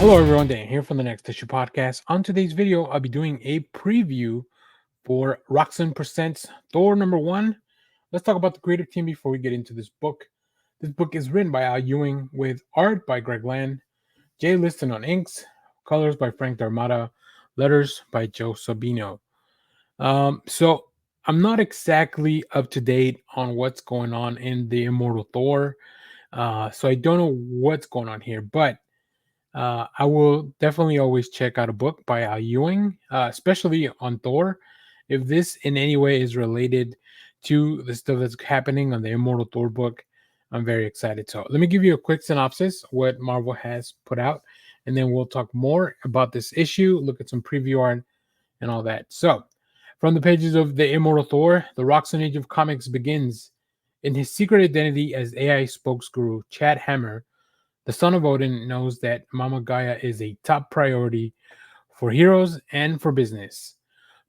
Hello everyone, Dan here from the Next Issue Podcast. On today's video, I'll be doing a preview for Roxxon Presents Thor #1. Let's talk about the creative team before we get into this book. This book is written by Ewing with art by Greg Land, Jay Leisten on inks, colors by Frank Darmada, letters by Joe Sabino. So I'm not exactly up to date on what's going on in the Immortal Thor. So I don't know what's going on here, but I will definitely always check out a book by Ewing, especially on Thor. If this in any way is related to the stuff that's happening on the Immortal Thor book, I'm very excited. So let me give you a quick synopsis what Marvel has put out, and then we'll talk more about this issue, look at some preview art, and all that. So, from the pages of the Immortal Thor, the Roxxon Age of Comics begins. In his secret identity as AI spokesguru Chad Hammer, the son of Odin knows that Mama Gaia is a top priority for heroes and for business.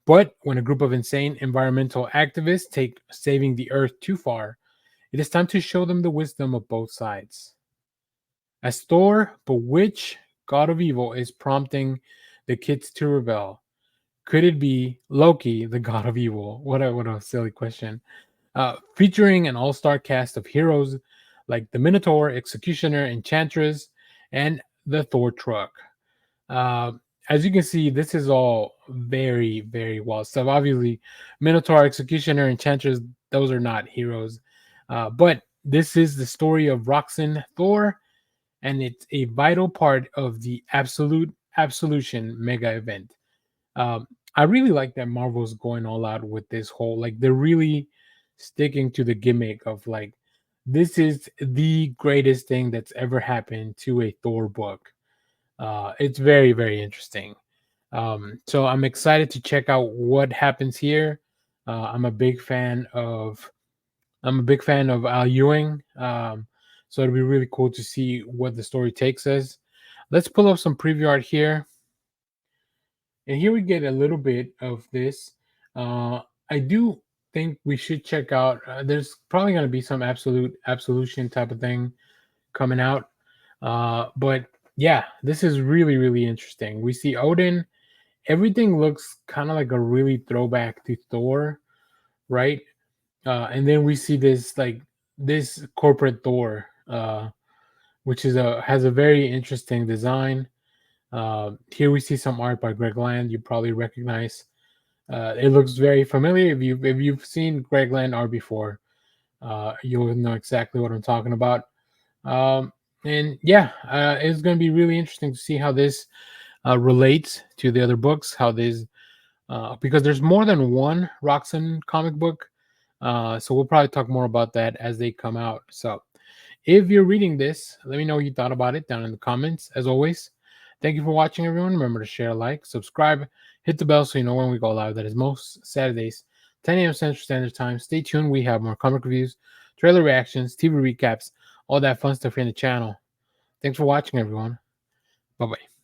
But when a group of insane environmental activists take saving the Earth too far, it is time to show them the wisdom of both sides. As Thor, bewitched god of evil, is prompting the kids to rebel, could it be Loki, the god of evil? What a silly question. Featuring an all-star cast of heroes like the Minotaur, Executioner, Enchantress, and the Thor truck. Uh, as you can see, this is all very, very well stuff. Obviously, Minotaur, Executioner, Enchantress, those are not heroes. But this is the story of Roxxon Thor, and it's a vital part of the Absolution mega event. Um, I really like that Marvel's going all out with this whole, like, they're really sticking to the gimmick of, like, this is the greatest thing that's ever happened to a Thor book. It's very, very interesting. So I'm excited to check out what happens here. I'm a big fan of Al Ewing. So it'll be really cool to see what the story takes us. Let's pull up some preview art here. And here we get a little bit of this. I do think we should check out. There's probably going to be some absolution type of thing coming out. But yeah, this is really, really interesting. We see Odin. Everything looks kind of like a really throwback to Thor, right? And then we see this corporate Thor, which has a very interesting design. Here we see some art by Greg Land. You probably recognize. It looks very familiar. If you've seen Greg Land art before, you'll know exactly what I'm talking about. And yeah, it's going to be really interesting to see how this relates to the other books. How this because there's more than one Roxxon comic book. So we'll probably talk more about that as they come out. So if you're reading this, let me know what you thought about it down in the comments. As always, thank you for watching, everyone. Remember to share, like, subscribe, hit the bell so you know when we go live. That is most Saturdays, 10 a.m. Central Standard Time. Stay tuned. We have more comic reviews, trailer reactions, TV recaps, all that fun stuff here in the channel. Thanks for watching, everyone. Bye-bye.